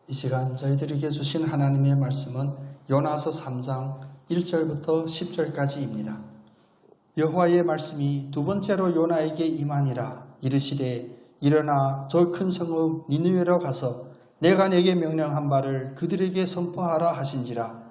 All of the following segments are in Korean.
이 시간 저희들에게 주신 하나님의 말씀은 요나서 3장 1절부터 10절까지입니다. 여호와의 말씀이 두 번째로 요나에게 임하니라. 이르시되 일어나 저 큰 성읍 니느웨로 가서 내가 내게 명령한 바를 그들에게 선포하라 하신지라.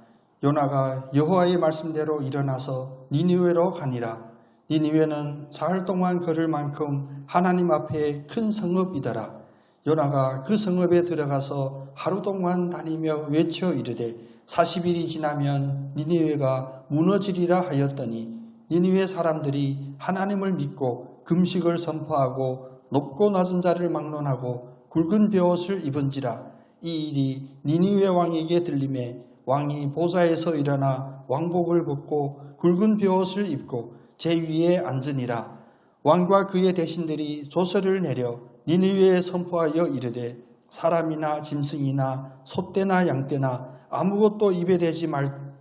요나가 여호와의 말씀대로 일어나서 니느웨로 가니라. 니느웨는 사흘 동안 걸을 만큼 하나님 앞에 큰 성읍이더라. 요나가 그 성읍에 들어가서 하루 동안 다니며 외쳐 이르되 40일이 지나면 니느웨가 무너지리라 하였더니 니느웨 사람들이 하나님을 믿고 금식을 선포하고 높고 낮은 자를 막론하고 굵은 베옷을 입은지라. 이 일이 니느웨 왕에게 들림에 왕이 보좌에서 일어나 왕복을 벗고 굵은 베옷을 입고 제 위에 앉으니라. 왕과 그의 대신들이 조서를 내려 니느웨에 선포하여 이르되 사람이나 짐승이나 소떼나 양떼나 아무것도 입에 대지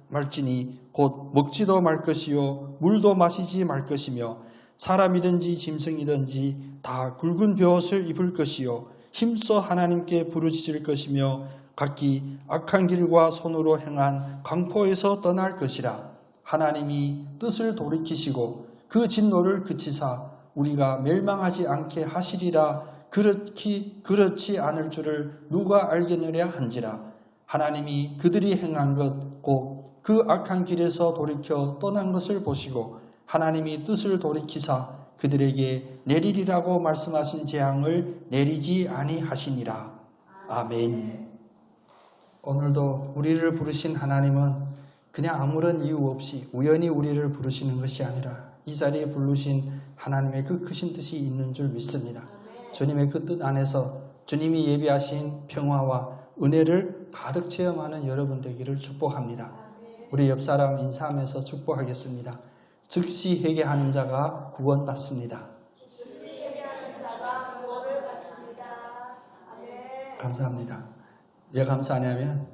말지니 곧 먹지도 말 것이요 물도 마시지 말 것이며 사람이든지 짐승이든지 다 굵은 베옷을 입을 것이요 힘써 하나님께 부르짖을 것이며 각기 악한 길과 손으로 행한 강포에서 떠날 것이라. 하나님이 뜻을 돌이키시고 그 진노를 그치사 우리가 멸망하지 않게 하시리라. 그렇지 않을 줄을 누가 알겠느냐 한지라. 하나님이 그들이 행한 것 곧 그 악한 길에서 돌이켜 떠난 것을 보시고 하나님이 뜻을 돌이키사 그들에게 내리리라고 말씀하신 재앙을 내리지 아니하시니라. 아멘. 오늘도 우리를 부르신 하나님은 그냥 아무런 이유 없이 우연히 우리를 부르시는 것이 아니라 이 자리에 부르신 하나님의 그 크신 뜻이 있는 줄 믿습니다. 주님의 그 뜻 안에서 주님이 예비하신 평화와 은혜를 가득 체험하는 여러분 되기를 축복합니다. 우리 옆사람 인사하면서 축복하겠습니다. 즉시 회개하는 자가 구원받습니다. 감사합니다. 왜 감사하냐면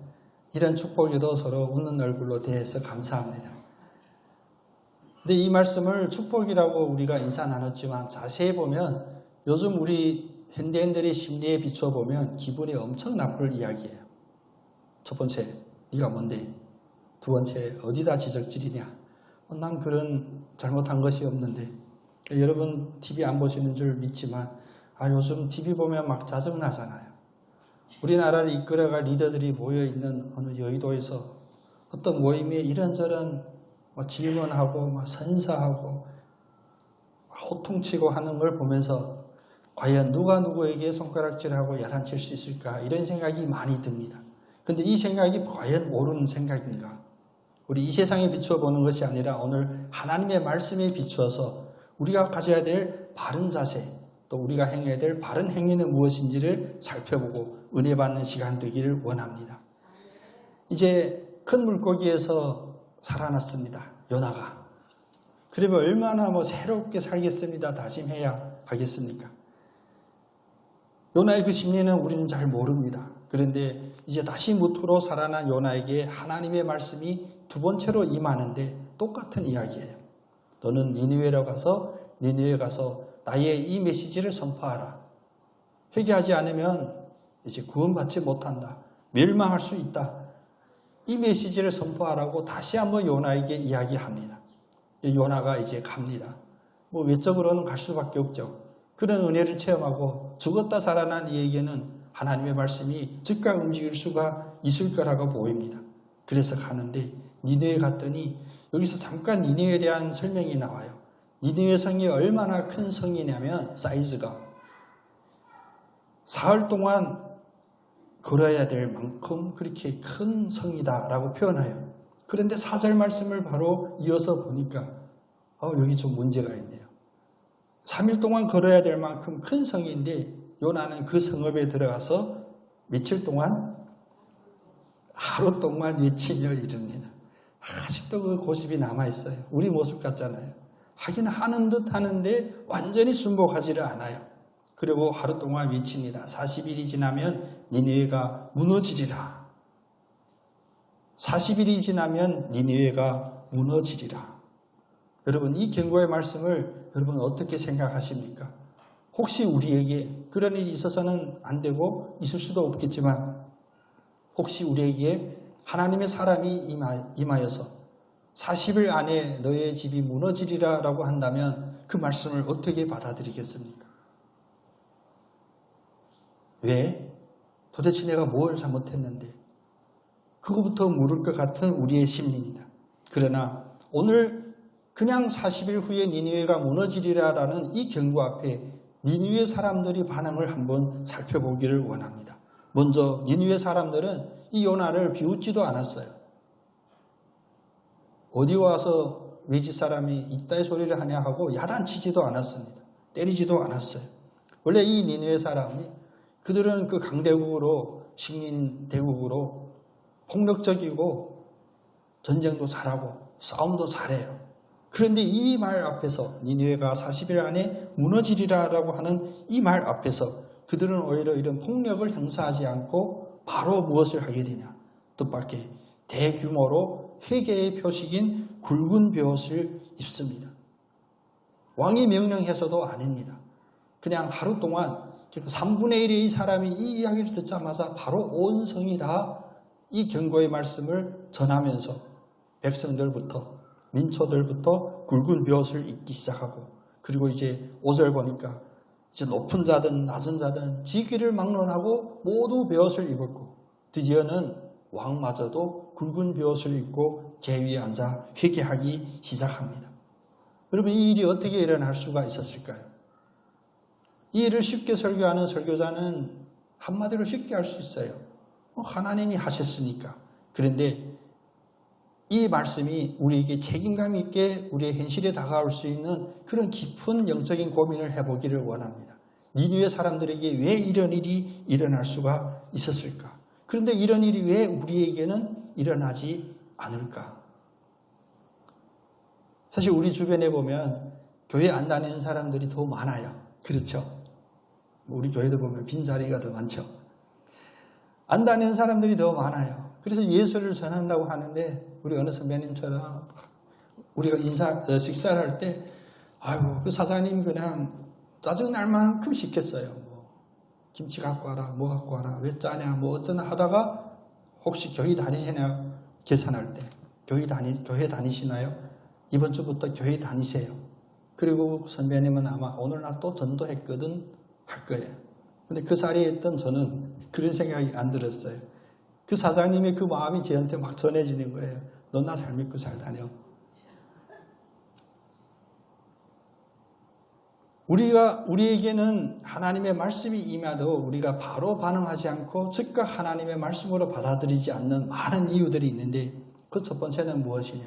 이런 축복에도 서로 웃는 얼굴로 대해서 감사합니다. 근데 이 말씀을 축복이라고 우리가 인사 나눴지만 자세히 보면 요즘 우리 현대인들의 심리에 비춰보면 기분이 엄청 나쁠 이야기예요. 첫 번째, 네가 뭔데? 두 번째, 어디다 지적질이냐? 난 그런 잘못한 것이 없는데. 여러분 TV 안 보시는 줄 믿지만 요즘 TV 보면 막 짜증나잖아요. 우리나라를 이끌어갈 리더들이 모여있는 어느 여의도에서 어떤 모임에 이런저런 질문하고 선사하고 호통치고 하는 걸 보면서 과연 누가 누구에게 손가락질하고 야단칠 수 있을까 이런 생각이 많이 듭니다. 그런데 이 생각이 과연 옳은 생각인가? 우리 이 세상에 비추어보는 것이 아니라 오늘 하나님의 말씀에 비추어서 우리가 가져야 될 바른 자세 또 우리가 행해야 될 바른 행위는 무엇인지를 살펴보고 은혜 받는 시간 되기를 원합니다. 이제 큰 물고기에서 살아났습니다. 요나가. 그러면 얼마나 새롭게 살겠습니다. 다짐해야 하겠습니까? 요나의 그 심리는 우리는 잘 모릅니다. 그런데 이제 다시 무토로 살아난 요나에게 하나님의 말씀이 두 번째로 임하는데 똑같은 이야기예요. 너는 니느웨에 가서 나의 이 메시지를 선포하라. 회개하지 않으면 이제 구원받지 못한다. 멸망할 수 있다. 이 메시지를 선포하라고 다시 한번 요나에게 이야기합니다. 요나가 이제 갑니다. 외적으로는 갈 수밖에 없죠. 그런 은혜를 체험하고 죽었다 살아난 이에게는 하나님의 말씀이 즉각 움직일 수가 있을 거라고 보입니다. 그래서 가는데 니느웨에 갔더니 여기서 잠깐 니느웨에 대한 설명이 나와요. 니느웨 성이 얼마나 큰 성이냐면 사이즈가 사흘 동안 걸어야 될 만큼 그렇게 큰 성이다라고 표현해요. 그런데 4절 말씀을 바로 이어서 보니까 여기 좀 문제가 있네요. 3일 동안 걸어야 될 만큼 큰 성인데 요나는 그 성읍에 들어가서 며칠 동안? 하루 동안 외치며 이릅니다. 아직도 그 고집이 남아있어요. 우리 모습 같잖아요. 하긴 하는 듯 하는데 완전히 순복하지를 않아요. 그리고 하루 동안 외칩니다. 40일이 지나면 니느웨가 무너지리라. 40일이 지나면 니느웨가 무너지리라. 여러분 이 경고의 말씀을 여러분 어떻게 생각하십니까? 혹시 우리에게 그런 일이 있어서는 안 되고 있을 수도 없겠지만 혹시 우리에게 하나님의 사람이 임하여서 40일 안에 너의 집이 무너지리라 라고 한다면 그 말씀을 어떻게 받아들이겠습니까? 왜? 도대체 내가 뭘 잘못했는데? 그거부터 물을 것 같은 우리의 심리입니다. 그러나 오늘 그냥 40일 후에 니느웨가 무너지리라라는 이 경고 앞에 니느웨 사람들이 반응을 한번 살펴보기를 원합니다. 먼저 니느웨 사람들은 이 요나를 비웃지도 않았어요. 어디 와서 외지 사람이 이따의 소리를 하냐 하고 야단치지도 않았습니다. 때리지도 않았어요. 원래 이 니느웨 사람이 그들은 그 강대국으로 식민 대국으로 폭력적이고 전쟁도 잘하고 싸움도 잘해요. 그런데 이 말 앞에서 니느웨가 40일 안에 무너지리라라고 하는 이 말 앞에서 그들은 오히려 이런 폭력을 행사하지 않고 바로 무엇을 하게 되냐? 뜻밖의 대규모로 회개의 표식인 굵은 벼옷을 입습니다. 왕이 명령해서도 아닙니다. 그냥 하루 동안 3분의 1의 이 사람이 이 이야기를 듣자마자 바로 온 성이 다 이 경고의 말씀을 전하면서 백성들부터 민초들부터 굵은 벼옷을 입기 시작하고 그리고 이제 5절 보니까 이제 높은 자든 낮은 자든 지기를 막론하고 모두 벼옷을 입었고 드디어는 왕마저도 굵은 벼옷을 입고 제위에 앉아 회개하기 시작합니다. 여러분 이 일이 어떻게 일어날 수가 있었을까요? 이 일을 쉽게 설교하는 설교자는 한마디로 쉽게 할 수 있어요. 하나님이 하셨으니까. 그런데 이 말씀이 우리에게 책임감 있게 우리의 현실에 다가올 수 있는 그런 깊은 영적인 고민을 해보기를 원합니다. 니느웨 사람들에게 왜 이런 일이 일어날 수가 있었을까? 그런데 이런 일이 왜 우리에게는 일어나지 않을까? 사실 우리 주변에 보면 교회 안 다니는 사람들이 더 많아요. 그렇죠? 우리 교회도 보면 빈자리가 더 많죠. 안 다니는 사람들이 더 많아요. 그래서 예수를 전한다고 하는데 우리 어느 선배님처럼 우리가 식사를 할 때 아이고 그 사장님 그냥 짜증날 만큼 시켰어요. 뭐 김치 갖고 와라, 뭐 갖고 와라, 왜 짜냐, 뭐 어쩌나 하다가 혹시 교회 다니시나요? 계산할 때 교회 다니시나요? 이번 주부터 교회 다니세요. 그리고 선배님은 아마 오늘 나 또 전도했거든 할 거예요. 근데 그 자리에 있던 저는 그런 생각이 안 들었어요. 그 사장님의 그 마음이 저한테 막 전해지는 거예요. 너 나 잘 믿고 잘 다녀. 우리에게는 하나님의 말씀이 임해도 우리가 바로 반응하지 않고 즉각 하나님의 말씀으로 받아들이지 않는 많은 이유들이 있는데 그 첫 번째는 무엇이냐?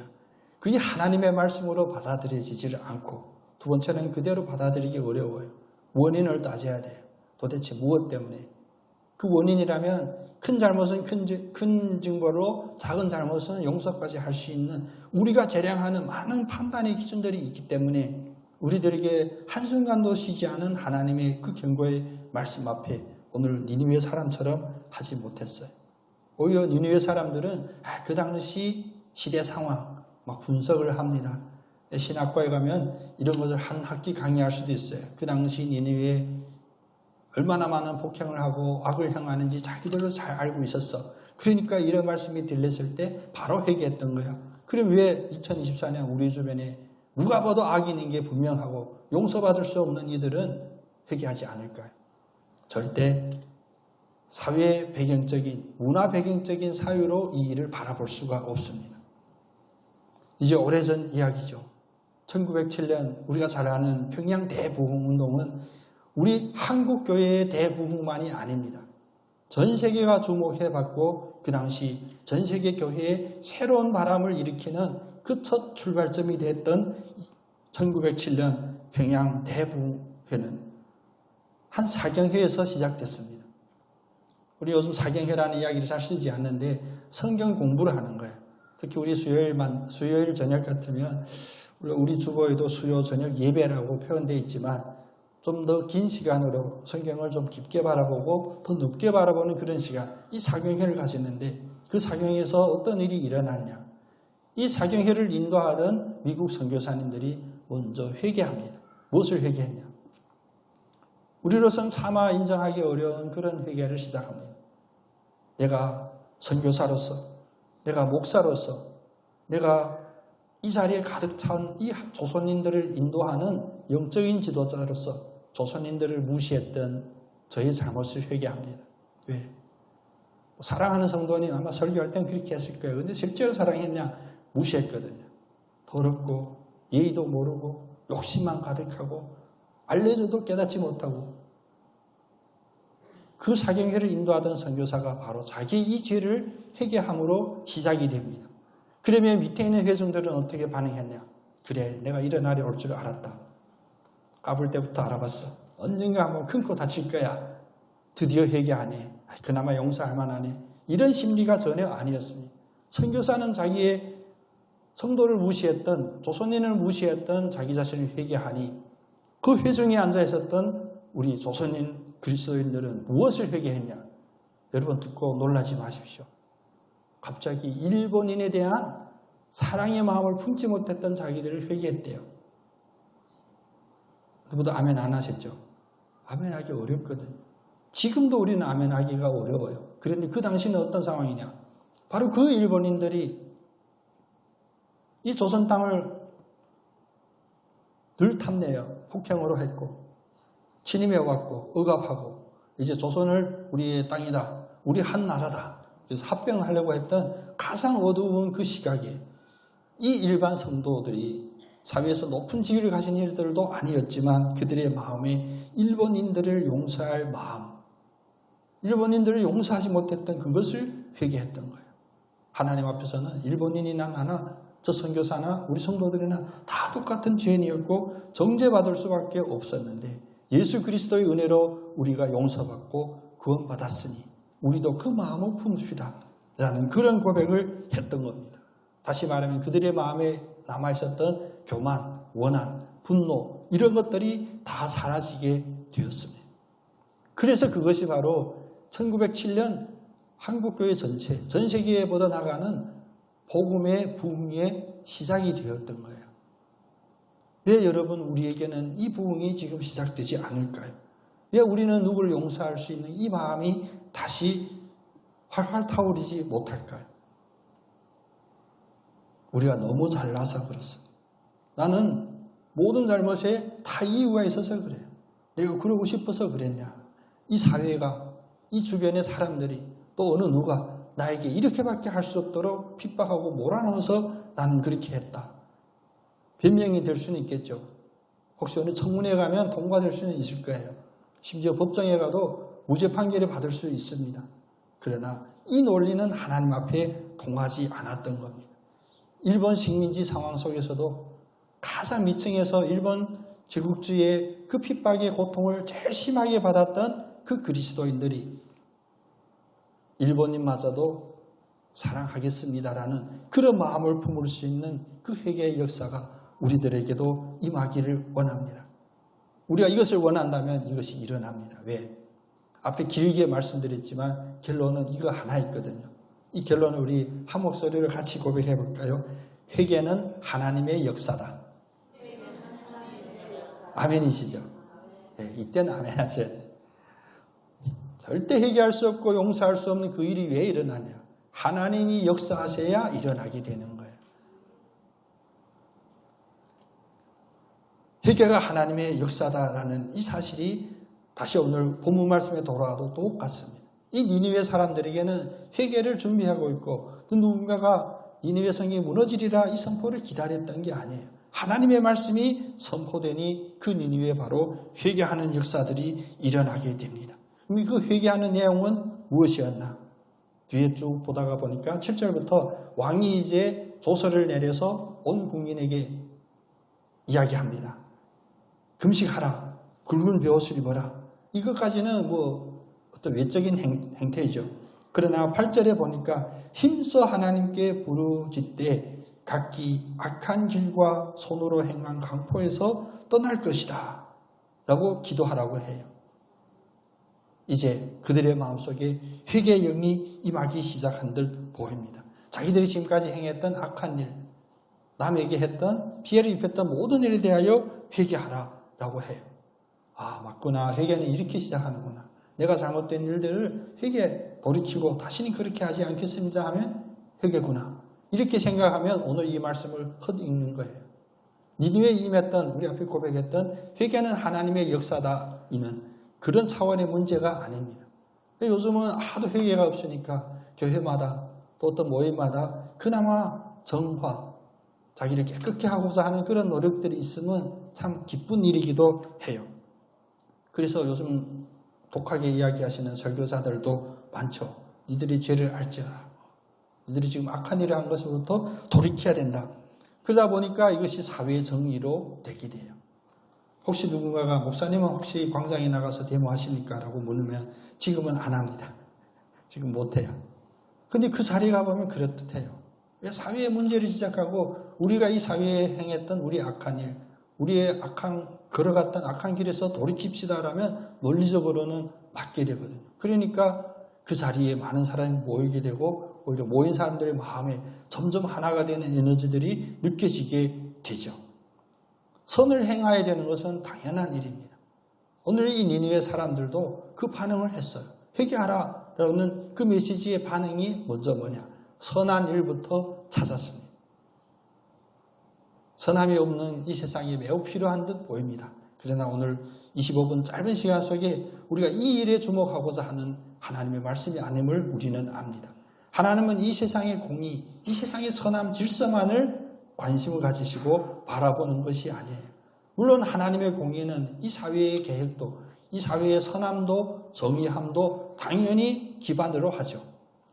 그게 하나님의 말씀으로 받아들여지지를 않고 두 번째는 그대로 받아들이기 어려워요. 원인을 따져야 돼요. 도대체 무엇 때문에? 그 원인이라면 큰 잘못은 큰 증거로 작은 잘못은 용서까지 할 수 있는 우리가 재량하는 많은 판단의 기준들이 있기 때문에 우리들에게 한순간도 쉬지 않은 하나님의 그 경고의 말씀 앞에 오늘 니느웨 사람처럼 하지 못했어요. 오히려 니느웨 사람들은 그 당시 시대 상황 막 분석을 합니다. 신학과에 가면 이런 것을 한 학기 강의할 수도 있어요. 그 당시 니느웨에 얼마나 많은 폭행을 하고 악을 행하는지 자기들도 잘 알고 있었어. 그러니까 이런 말씀이 들렸을 때 바로 회개했던 거야. 그럼 왜 2024년 우리 주변에 누가 봐도 악인인 게 분명하고 용서받을 수 없는 이들은 회개하지 않을까요? 절대 사회 배경적인, 문화 배경적인 사유로 이 일을 바라볼 수가 없습니다. 이제 오래전 이야기죠. 1907년 우리가 잘 아는 평양 대부흥운동은 우리 한국교회의 대부흥만이 아닙니다. 전 세계가 주목해봤고 그 당시 전 세계 교회에 새로운 바람을 일으키는 그 첫 출발점이 됐던 1907년 평양 대부흥회는 한 사경회에서 시작됐습니다. 우리 요즘 사경회라는 이야기를 잘 쓰지 않는데 성경 공부를 하는 거예요. 특히 우리 수요일 저녁 같으면 우리 주보에도 수요 저녁 예배라고 표현되어 있지만 좀 더 긴 시간으로 성경을 좀 깊게 바라보고 더 높게 바라보는 그런 시간, 이 사경회를 가지는데 그 사경회에서 어떤 일이 일어났냐? 이 사경회를 인도하던 미국 선교사님들이 먼저 회개합니다. 무엇을 회개했냐? 우리로선 차마 인정하기 어려운 그런 회개를 시작합니다. 내가 선교사로서, 내가 목사로서, 내가 이 자리에 가득 찬 이 조선인들을 인도하는 영적인 지도자로서 조선인들을 무시했던 저의 잘못을 회개합니다. 왜? 사랑하는 성도님 아마 설교할 땐 그렇게 했을 거예요. 근데 실제로 사랑했냐? 무시했거든요. 더럽고 예의도 모르고 욕심만 가득하고 알려줘도 깨닫지 못하고, 그 사경회를 인도하던 선교사가 바로 자기 이 죄를 회개함으로 시작이 됩니다. 그러면 밑에 있는 회중들은 어떻게 반응했냐? 그래, 내가 이런 날이 올 줄 알았다. 까불 때부터 알아봤어. 언젠가 한번 큰 코 다칠 거야. 드디어 회개하네. 그나마 용서할 만하네. 이런 심리가 전혀 아니었습니다. 선교사는 자기의 성도를 무시했던, 조선인을 무시했던 자기 자신을 회개하니, 그 회중에 앉아 있었던 우리 조선인 그리스도인들은 무엇을 회개했냐? 여러분 듣고 놀라지 마십시오. 갑자기 일본인에 대한 사랑의 마음을 품지 못했던 자기들을 회개했대요. 누구도 아멘 안 하셨죠? 아멘 하기 어렵거든요. 지금도 우리는 아멘 하기가 어려워요. 그런데 그 당시는 어떤 상황이냐? 바로 그 일본인들이 이 조선 땅을 늘 탐내요. 폭행으로 했고, 침입해왔고, 억압하고, 이제 조선을 우리의 땅이다. 우리 한 나라다. 그래서 합병하려고 했던 가장 어두운 그 시각에 이 일반 성도들이 사회에서 높은 지위를 가진 일들도 아니었지만 그들의 마음에 일본인들을 용서할 마음, 일본인들을 용서하지 못했던 그것을 회개했던 거예요. 하나님 앞에서는 일본인이나 나나 저 선교사나 우리 성도들이나 다 똑같은 죄인이었고 정죄받을 수밖에 없었는데, 예수 그리스도의 은혜로 우리가 용서받고 구원받았으니 우리도 그 마음을 품읍시다 라는 그런 고백을 했던 겁니다. 다시 말하면 그들의 마음에 남아있었던 교만, 원한, 분노 이런 것들이 다 사라지게 되었습니다. 그래서 그것이 바로 1907년 한국교회 전체, 전 세계에 뻗어나가는 복음의 부흥의 시작이 되었던 거예요. 왜 여러분 우리에게는 이 부흥이 지금 시작되지 않을까요? 왜 우리는 누구를 용서할 수 있는 이 마음이 다시 활활 타오르지 못할까요? 우리가 너무 잘나서 그렇습니다. 나는 모든 잘못에 다 이유가 있어서 그래요. 내가 그러고 싶어서 그랬냐? 이 사회가, 이 주변의 사람들이, 또 어느 누가 나에게 이렇게밖에 할 수 없도록 핍박하고 몰아넣어서 나는 그렇게 했다. 변명이 될 수는 있겠죠. 혹시 어느 청문회에 가면 통과될 수는 있을 거예요. 심지어 법정에 가도 무죄 판결을 받을 수 있습니다. 그러나 이 논리는 하나님 앞에 통하지 않았던 겁니다. 일본 식민지 상황 속에서도 가장 밑층에서 일본 제국주의의 그 핍박의 고통을 제일 심하게 받았던 그 그리스도인들이 일본인마저도 사랑하겠습니다라는 그런 마음을 품을 수 있는 그 회개의 역사가 우리들에게도 임하기를 원합니다. 우리가 이것을 원한다면 이것이 일어납니다. 왜? 앞에 길게 말씀드렸지만 결론은 이거 하나 있거든요. 이 결론을 우리 한 목소리로 같이 고백해 볼까요? 회개는 하나님의 역사다. 아멘이시죠? 네, 이때는 아멘 하셔야 돼요. 절대 회개할 수 없고 용서할 수 없는 그 일이 왜 일어나냐? 하나님이 역사하셔야 일어나게 되는 거예요. 회개가 하나님의 역사다라는 이 사실이 다시 오늘 본문 말씀에 돌아와도 똑같습니다. 이 니느웨 사람들에게는 회개를 준비하고 있고 그 누군가가 니느웨 성이 무너지리라 이 선포를 기다렸던 게 아니에요. 하나님의 말씀이 선포되니 그 니느웨에 바로 회개하는 역사들이 일어나게 됩니다. 그 회개하는 내용은 무엇이었나? 뒤에 쭉 보다가 보니까 7절부터 왕이 이제 조서를 내려서 온 국민에게 이야기합니다. 금식하라. 굵은 베옷을 입어라. 이것까지는 어떤 외적인 행태이죠. 그러나 8절에 보니까 힘써 하나님께 부르짖되 각기 악한 길과 손으로 행한 강포에서 떠날 것이다 라고 기도하라고 해요. 이제 그들의 마음속에 회개의 영이 임하기 시작한 듯 보입니다. 자기들이 지금까지 행했던 악한 일, 남에게 했던 피해를 입혔던 모든 일에 대하여 회개하라 라고 해요. 아, 맞구나. 회개는 이렇게 시작하는구나. 내가 잘못된 일들을 돌이키고 다시는 그렇게 하지 않겠습니다 하면 회개구나. 이렇게 생각하면 오늘 이 말씀을 헛읽는 거예요. 니느웨에 임했던, 우리 앞에 고백했던 회개는 하나님의 역사다 이는 그런 차원의 문제가 아닙니다. 요즘은 하도 회개가 없으니까 교회마다 또 어떤 모임마다 그나마 정화, 자기를 깨끗게 하고자 하는 그런 노력들이 있으면 참 기쁜 일이기도 해요. 그래서 요즘 독하게 이야기하시는 설교자들도 많죠. 니들이 죄를 알지라. 니들이 지금 악한 일을 한 것으로부터 돌이켜야 된다. 그러다 보니까 이것이 사회의 정의로 되게 돼요. 혹시 누군가가 목사님은 혹시 광장에 나가서 데모하십니까? 라고 물으면 지금은 안 합니다. 지금 못해요. 근데 그 자리에 가보면 그렇듯해요. 왜 사회의 문제를 지적하고 우리가 이 사회에 행했던 우리 악한 일, 우리의 걸어갔던 악한 길에서 돌이킵시다라면 논리적으로는 맞게 되거든요. 그러니까 그 자리에 많은 사람이 모이게 되고 오히려 모인 사람들의 마음에 점점 하나가 되는 에너지들이 느껴지게 되죠. 선을 행해야 되는 것은 당연한 일입니다. 오늘 이 니느웨 사람들도 그 반응을 했어요. 회개하라라는 그 메시지의 반응이 먼저 뭐냐? 선한 일부터 찾았습니다. 선함이 없는 이 세상이 매우 필요한 듯 보입니다. 그러나 오늘 25분 짧은 시간 속에 우리가 이 일에 주목하고자 하는 하나님의 말씀이 아님을 우리는 압니다. 하나님은 이 세상의 공의, 이 세상의 선함 질서만을 관심을 가지시고 바라보는 것이 아니에요. 물론 하나님의 공의는 이 사회의 계획도, 이 사회의 선함도 정의함도 당연히 기반으로 하죠.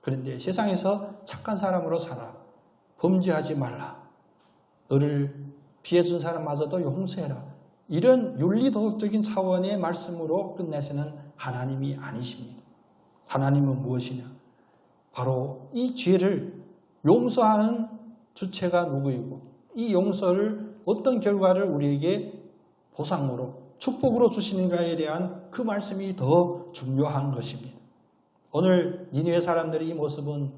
그런데 세상에서 착한 사람으로 살아. 범죄하지 말라. 너를 피해준 사람마저도 용서해라. 이런 윤리도덕적인 차원의 말씀으로 끝내시는 하나님이 아니십니다. 하나님은 무엇이냐? 바로 이 죄를 용서하는 주체가 누구이고 이 용서를 어떤 결과를 우리에게 보상으로 축복으로 주시는가에 대한 그 말씀이 더 중요한 것입니다. 오늘 니느웨 사람들의 이 모습은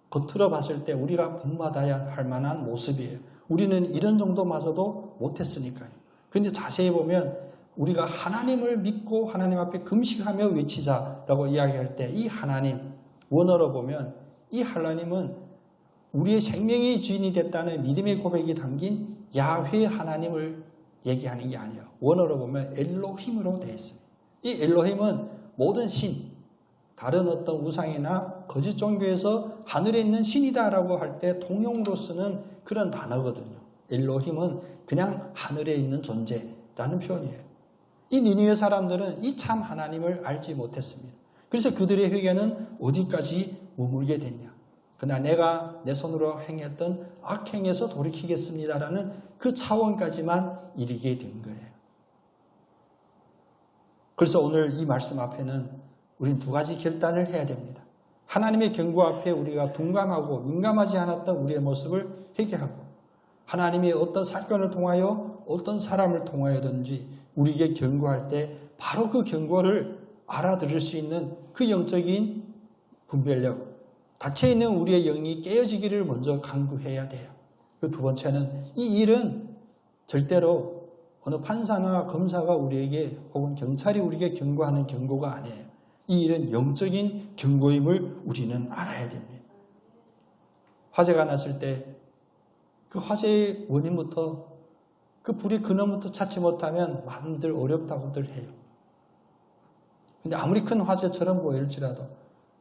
겉으로 봤을 때 우리가 본받아야 할 만한 모습이에요. 우리는 이런 정도마저도 못했으니까요. 그런데 자세히 보면 우리가 하나님을 믿고 하나님 앞에 금식하며 외치자라고 이야기할 때 이 하나님, 원어로 보면 이 하나님은 우리의 생명의 주인이 됐다는 믿음의 고백이 담긴 야훼 하나님을 얘기하는 게 아니에요. 원어로 보면 엘로힘으로 되어 있습니다. 이 엘로힘은 모든 신, 다른 어떤 우상이나 거짓 종교에서 하늘에 있는 신이다라고 할 때 통용으로 쓰는 그런 단어거든요. 엘로힘은 그냥 하늘에 있는 존재라는 표현이에요. 이 니느웨 사람들은 이 참 하나님을 알지 못했습니다. 그래서 그들의 회개는 어디까지 머물게 됐냐. 그러나 내가 내 손으로 행했던 악행에서 돌이키겠습니다라는 그 차원까지만 이르게 된 거예요. 그래서 오늘 이 말씀 앞에는 우리는 두 가지 결단을 해야 됩니다. 하나님의 경고 앞에 우리가 둔감하고 민감하지 않았던 우리의 모습을 회개하고 하나님의 어떤 사건을 통하여 어떤 사람을 통하여든지 우리에게 경고할 때 바로 그 경고를 알아들을 수 있는 그 영적인 분별력, 닫혀있는 우리의 영이 깨어지기를 먼저 간구해야 돼요. 그 두 번째는 이 일은 절대로 어느 판사나 검사가 우리에게 혹은 경찰이 우리에게 경고하는 경고가 아니에요. 이 일은 영적인 경고임을 우리는 알아야 됩니다. 화재가 났을 때 그 화재의 원인부터 그 불의 근원부터 찾지 못하면 많이들 어렵다고들 해요. 근데 아무리 큰 화재처럼 보일지라도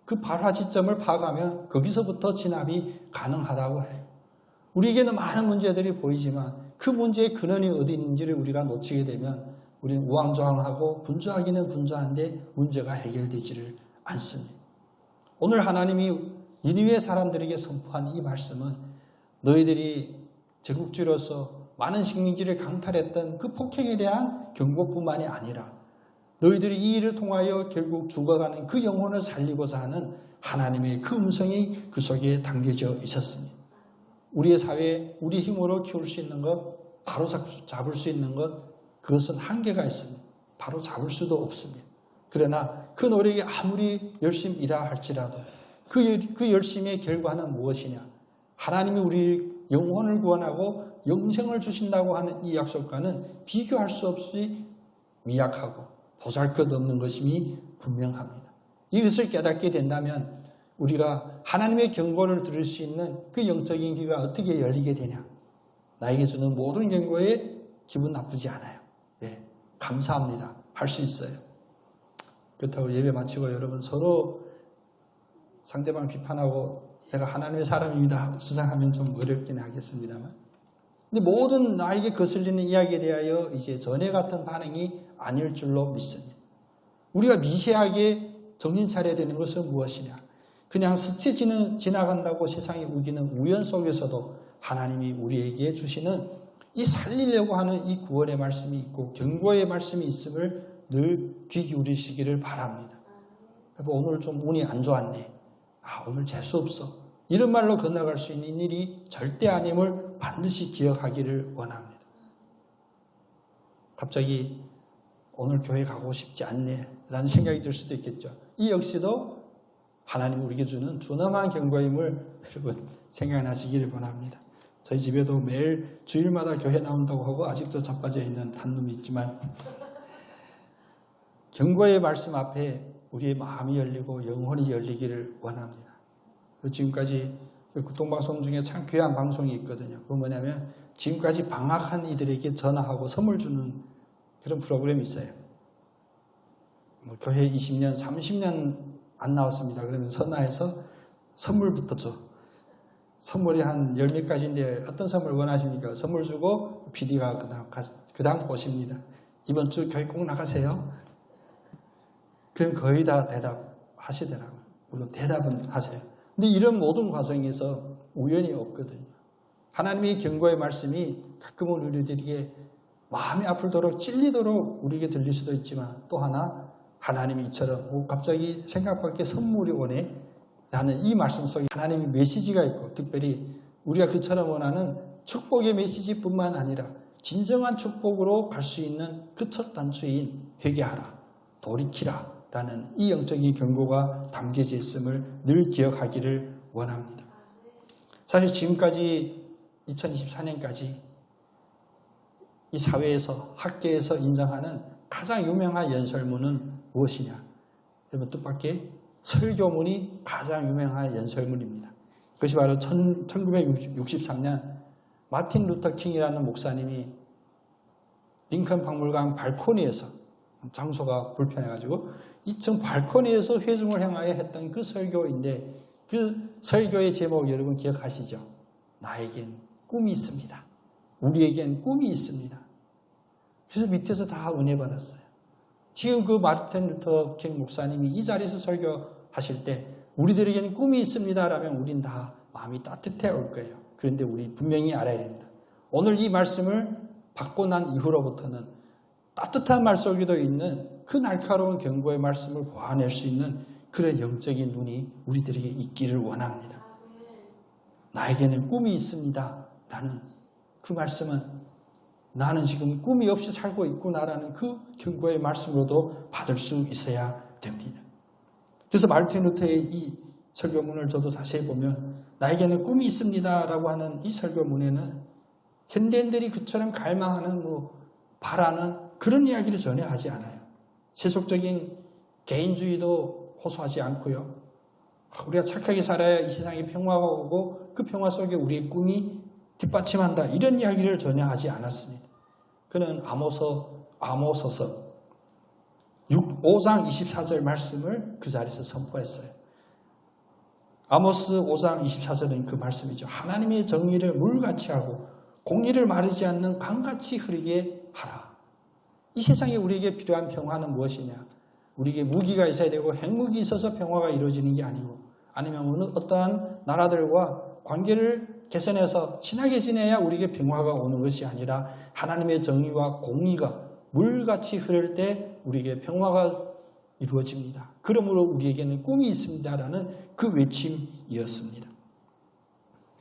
그 발화 지점을 파악하면 거기서부터 진압이 가능하다고 해요. 우리에게는 많은 문제들이 보이지만 그 문제의 근원이 어디 있는지를 우리가 놓치게 되면 우리는 우왕좌왕하고 분주하기는 분주한데 문제가 해결되지를 않습니다. 오늘 하나님이 니느웨 사람들에게 선포한 이 말씀은 너희들이 제국주의로서 많은 식민지를 강탈했던 그 폭행에 대한 경고뿐만이 아니라 너희들이 이 일을 통하여 결국 죽어가는 그 영혼을 살리고자 하는 하나님의 그 음성이 그 속에 담겨져 있었습니다. 우리의 사회에 우리 힘으로 키울 수 있는 것, 바로 잡을 수 있는 것, 그것은 한계가 있습니다. 바로 잡을 수도 없습니다. 그러나 그 노력이 아무리 열심히 일하 할지라도 그 열심의 결과는 무엇이냐? 하나님이 우리 영혼을 구원하고 영생을 주신다고 하는 이 약속과는 비교할 수 없이 미약하고 보잘것없는 것임이 분명합니다. 이것을 깨닫게 된다면 우리가 하나님의 경고를 들을 수 있는 그 영적인 귀가 어떻게 열리게 되냐. 나에게 주는 모든 경고에 기분 나쁘지 않아요. 예, 감사합니다. 할 수 있어요. 그렇다고 예배 마치고 여러분 서로 상대방 비판하고 얘가 하나님의 사람입니다 수상하면 좀 어렵긴 하겠습니다만, 근데 모든 나에게 거슬리는 이야기에 대하여 이제 전에 같은 반응이 아닐 줄로 믿습니다. 우리가 미세하게 정신 차려야 되는 것은 무엇이냐. 그냥 스쳐 지나간다고 세상이 우기는 우연 속에서도 하나님이 우리에게 주시는 이 살리려고 하는 이 구원의 말씀이 있고 경고의 말씀이 있음을 늘 귀 기울이시기를 바랍니다. 오늘 좀 운이 안 좋았네. 오늘 재수없어. 이런 말로 건너갈 수 있는 일이 절대 아님을 반드시 기억하기를 원합니다. 갑자기 오늘 교회 가고 싶지 않네 라는 생각이 들 수도 있겠죠. 이 역시도 하나님이 우리에게 주는 준엄한 경고임을 여러분 생각하시기를 원합니다. 저희 집에도 매일 주일마다 교회 나온다고 하고 아직도 자빠져 있는 한 놈이 있지만, 경고의 말씀 앞에 우리의 마음이 열리고 영혼이 열리기를 원합니다. 지금까지 교통방송 중에 참 귀한 방송이 있거든요. 그건 뭐냐면 지금까지 방학한 이들에게 전화하고 선물 주는 그런 프로그램이 있어요. 교회 20년, 30년 안 나왔습니다. 그러면 전화해서 선물부터 줘. 선물이 한 10몇 가지인데 어떤 선물 원하십니까? 선물 주고 PD가 그 다음 오십니다. 이번 주 교회 꼭 나가세요. 그럼 거의 다 대답하시더라고요. 물론 대답은 하세요. 근데 이런 모든 과정에서 우연이 없거든요. 하나님의 경고의 말씀이 가끔은 우리들에게 마음이 아프도록 찔리도록 우리에게 들릴 수도 있지만, 또 하나 하나님이 이처럼 갑자기 생각 밖에 선물이 오네 라는 이 말씀 속에 하나님의 메시지가 있고, 특별히 우리가 그처럼 원하는 축복의 메시지뿐만 아니라 진정한 축복으로 갈 수 있는 그 첫 단추인 회개하라, 돌이키라 라는 이 영적인 경고가 담겨져 있음을 늘 기억하기를 원합니다. 사실 지금까지 2024년까지 이 사회에서 학계에서 인정하는 가장 유명한 연설문은 무엇이냐? 여러분 뜻밖의 설교문이 가장 유명한 연설문입니다. 그것이 바로 1963년 마틴 루터 킹이라는 목사님이 링컨 박물관 발코니에서, 장소가 불편해가지고 2층 발코니에서 회중을 향하여 했던 그 설교인데, 그 설교의 제목 여러분 기억하시죠? 나에겐 꿈이 있습니다. 우리에겐 꿈이 있습니다. 그래서 밑에서 다 은혜 받았어요. 지금 그 마틴 루터 킹 목사님이 이 자리에서 설교하실 때 우리들에게는 꿈이 있습니다 라면 우린 다 마음이 따뜻해 올 거예요. 그런데 우리 분명히 알아야 됩니다. 오늘 이 말씀을 받고 난 이후로부터는 따뜻한 말 속에도 있는 그 날카로운 경고의 말씀을 보아낼 수 있는 그런 영적인 눈이 우리들에게 있기를 원합니다. 나에게는 꿈이 있습니다 라는 그 말씀은 나는 지금 꿈이 없이 살고 있구나라는 그 경고의 말씀으로도 받을 수 있어야 됩니다. 그래서 마르틴 루터의 이 설교문을 저도 자세히 보면 나에게는 꿈이 있습니다 라고 하는 이 설교문에는 현대인들이 그처럼 갈망하는 바라는 그런 이야기를 전혀 하지 않아요. 세속적인 개인주의도 호소하지 않고요. 우리가 착하게 살아야 이 세상에 평화가 오고 그 평화 속에 우리의 꿈이 뒷받침한다, 이런 이야기를 전혀 하지 않았습니다. 그는 아모서서 5장 24절 말씀을 그 자리에서 선포했어요. 아모스 5장 24절은 그 말씀이죠. 하나님의 정의를 물같이 하고 공의를 마르지 않는 강같이 흐르게 하라. 이 세상에 우리에게 필요한 평화는 무엇이냐? 우리에게 무기가 있어야 되고 핵무기 있어서 평화가 이루어지는 게 아니고, 아니면 어떠한 나라들과 관계를 개선해서 친하게 지내야 우리에게 평화가 오는 것이 아니라 하나님의 정의와 공의가 물같이 흐를 때 우리에게 평화가 이루어집니다. 그러므로 우리에게는 꿈이 있습니다라는 그 외침이었습니다.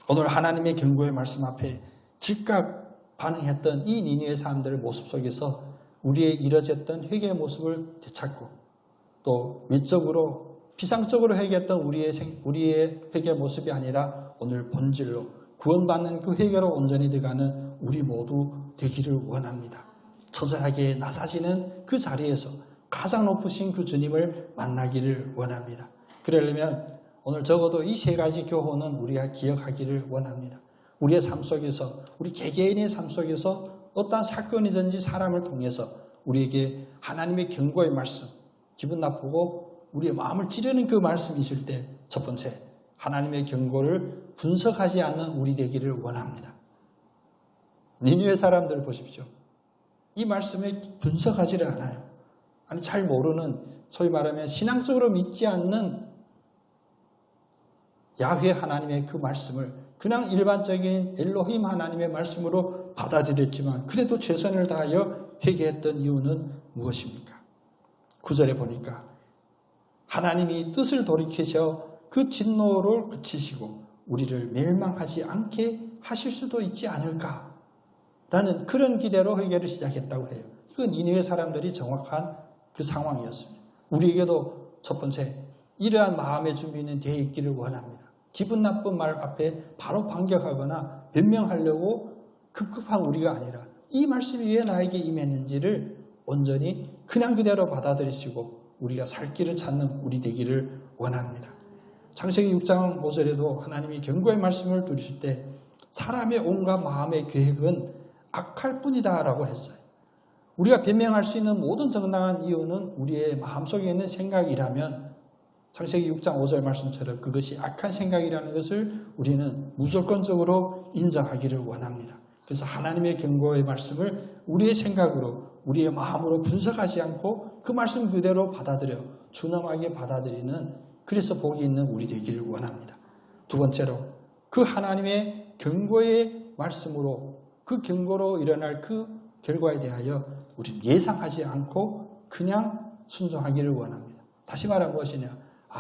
오늘 하나님의 경고의 말씀 앞에 즉각 반응했던 이 니느웨 사람들의 모습 속에서 우리의 이뤄졌던 회개의 모습을 되찾고, 또 외적으로 피상적으로 회개했던 우리의 회개의 모습이 아니라 오늘 본질로 구원받는 그 회개로 온전히 들어가는 우리 모두 되기를 원합니다. 처절하게 나사지는 그 자리에서 가장 높으신 그 주님을 만나기를 원합니다. 그러려면 오늘 적어도 이 세 가지 교훈은 우리가 기억하기를 원합니다. 우리의 삶 속에서, 우리 개개인의 삶 속에서 어떠한 사건이든지 사람을 통해서 우리에게 하나님의 경고의 말씀, 기분 나쁘고 우리의 마음을 찌르는 그 말씀이실 때 첫 번째, 하나님의 경고를 분석하지 않는 우리 되기를 원합니다. 니느웨 사람들을 보십시오. 이 말씀에 분석하지를 않아요. 아니, 잘 모르는, 소위 말하면 신앙적으로 믿지 않는 야훼 하나님의 그 말씀을 그냥 일반적인 엘로힘 하나님의 말씀으로 받아들였지만 그래도 최선을 다하여 회개했던 이유는 무엇입니까? 9절에 보니까 하나님이 뜻을 돌이키셔 그 진노를 그치시고 우리를 멸망하지 않게 하실 수도 있지 않을까라는 그런 기대로 회개를 시작했다고 해요. 이건 니느웨 사람들이 정확한 그 상황이었습니다. 우리에게도 첫 번째, 이러한 마음의 준비는 되어 있기를 원합니다. 기분 나쁜 말 앞에 바로 반격하거나 변명하려고 급급한 우리가 아니라 이 말씀이 왜 나에게 임했는지를 온전히 그냥 그대로 받아들이시고 우리가 살 길을 찾는 우리 되기를 원합니다. 창세기 6장 5절에도 하나님이 경고의 말씀을 두실 때 사람의 온갖 마음의 계획은 악할 뿐이다 라고 했어요. 우리가 변명할 수 있는 모든 정당한 이유는 우리의 마음속에 있는 생각이라면 창세기 6장 5절 말씀처럼 그것이 악한 생각이라는 것을 우리는 무조건적으로 인정하기를 원합니다. 그래서 하나님의 경고의 말씀을 우리의 생각으로, 우리의 마음으로 분석하지 않고 그 말씀 그대로 받아들여 준엄하게 받아들이는, 그래서 복이 있는 우리 되기를 원합니다. 두 번째로, 그 하나님의 경고의 말씀으로 그 경고로 일어날 그 결과에 대하여 우리는 예상하지 않고 그냥 순종하기를 원합니다. 다시 말하면 무엇이냐?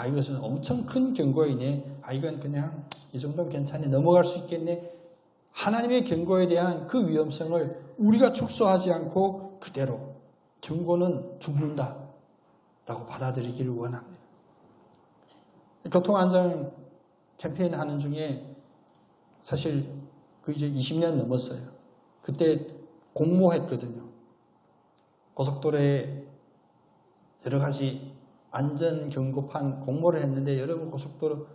이것은 엄청 큰 경고이네. 이건 그냥 이 정도면 괜찮네. 넘어갈 수 있겠네. 하나님의 경고에 대한 그 위험성을 우리가 축소하지 않고 그대로 경고는 죽는다 라고 받아들이기를 원합니다. 교통안전 캠페인 하는 중에 사실 그 이제 20년 넘었어요. 그때 공모했거든요. 고속도로에 여러 가지 안전 경고판 공모를 했는데 여러분 고속도로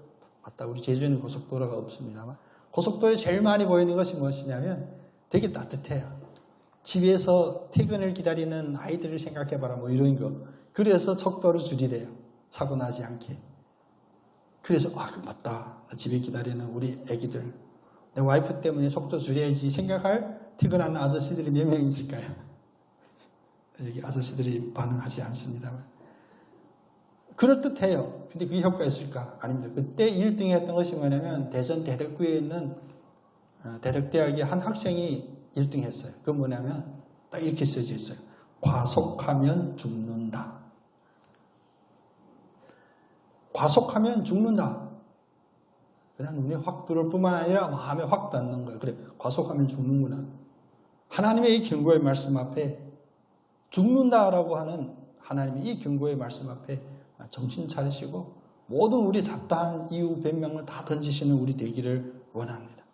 맞다. 우리 제주에는 고속도로가 없습니다만 고속도로에 제일 많이 보이는 것이 무엇이냐면 되게 따뜻해요. 집에서 퇴근을 기다리는 아이들을 생각해봐라 뭐 이런 거. 그래서 속도를 줄이래요. 사고 나지 않게. 그래서 맞다. 집에 기다리는 우리 애기들. 내 와이프 때문에 속도 줄여야지 생각할 퇴근하는 아저씨들이 몇 명 있을까요? 여기 아저씨들이 반응하지 않습니다만. 그럴듯해요. 근데 그게 효과가 있을까? 아닙니다. 그때 1등 했던 것이 뭐냐면 대전 대덕구에 있는 대덕대학의 한 학생이 1등 했어요. 그건 뭐냐면 딱 이렇게 써져 있어요. 과속하면 죽는다. 과속하면 죽는다. 그냥 눈에 확 들어올 뿐만 아니라 마음에 확 닿는 거예요. 그래, 과속하면 죽는구나. 하나님의 이 경고의 말씀 앞에 죽는다라고 하는 하나님의 이 경고의 말씀 앞에 정신 차리시고 모든 우리 잡다한 이유 변명을 다 던지시는 우리 되기를 원합니다.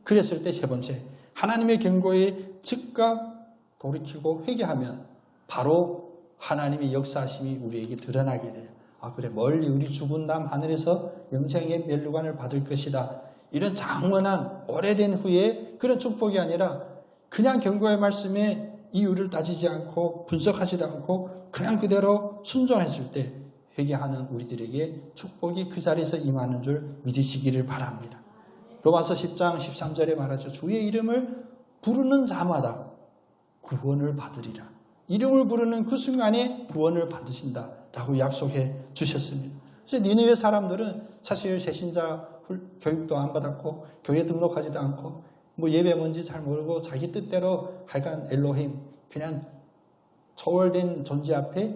그랬을 때 세 번째, 하나님의 경고에 즉각 돌이키고 회개하면 바로 하나님의 역사하심이 우리에게 드러나게 돼요. 그래, 멀리 우리 죽은 다음 하늘에서 영생의 멸류관을 받을 것이다. 이런 장원한 오래된 후에 그런 축복이 아니라 그냥 경고의 말씀에 이유를 따지지 않고 분석하지도 않고 그냥 그대로 순종했을 때 회개하는 우리들에게 축복이 그 자리에서 임하는 줄 믿으시기를 바랍니다. 로마서 10장 13절에 말하죠. 주의 이름을 부르는 자마다 구원을 받으리라. 이름을 부르는 그 순간에 구원을 받으신다라고 약속해 주셨습니다. 그래서 니느웨 사람들은 사실 새신자 교육도 안 받았고 교회 등록하지도 않고 뭐 예배 뭔지 잘 모르고 자기 뜻대로 하여간 엘로힘 그냥 초월된 존재 앞에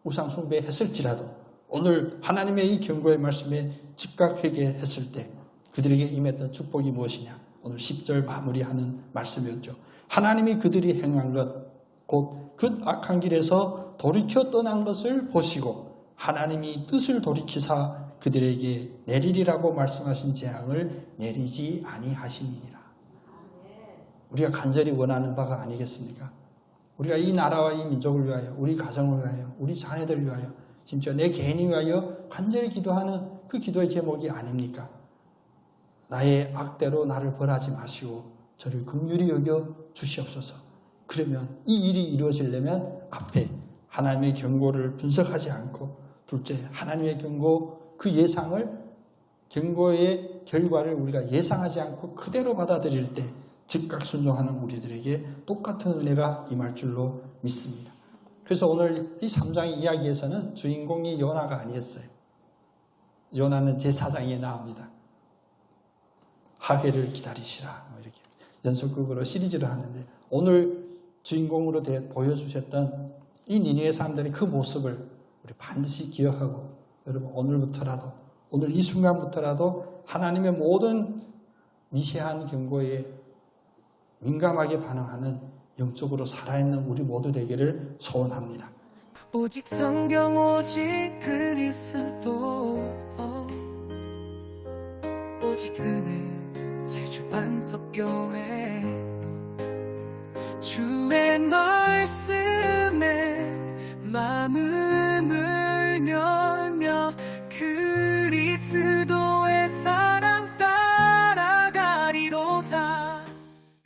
우상 숭배했을지라도 오늘 하나님의 이 경고의 말씀에 즉각 회개했을 때 그들에게 임했던 축복이 무엇이냐? 오늘 10절 마무리하는 말씀이었죠. 하나님이 그들이 행한 것 곧 그 악한 길에서 돌이켜 떠난 것을 보시고 하나님이 뜻을 돌이키사 그들에게 내리리라고 말씀하신 재앙을 내리지 아니하시니라. 우리가 간절히 원하는 바가 아니겠습니까? 우리가 이 나라와 이 민족을 위하여, 우리 가정을 위하여, 우리 자녀들을 위하여, 심지어 내 개인을 위하여 간절히 기도하는 그 기도의 제목이 아닙니까? 나의 악대로 나를 벌하지 마시고 저를 긍휼히 여겨 주시옵소서. 그러면 이 일이 이루어지려면 앞에 하나님의 경고를 분석하지 않고, 둘째 하나님의 경고, 그 예상을, 경고의 결과를 우리가 예상하지 않고 그대로 받아들일 때 즉각 순종하는 우리들에게 똑같은 은혜가 임할 줄로 믿습니다. 그래서 오늘 이 3장의 이야기에서는 주인공이 요나가 아니었어요. 요나는 제4장에 나옵니다. 하회를 기다리시라, 이렇게 연속극으로 시리즈를 하는데, 오늘 주인공으로 보여주셨던 이 니느웨 사람들의 그 모습을 우리 반드시 기억하고, 여러분 오늘부터라도, 오늘 이 순간부터라도 하나님의 모든 미세한 경고에 민감하게 반응하는 영적으로 살아있는 우리 모두 되기를 소원합니다. 오직 성경 오직 그리스도 오직 은혜 제주 반석교회 주의 말씀에 마음을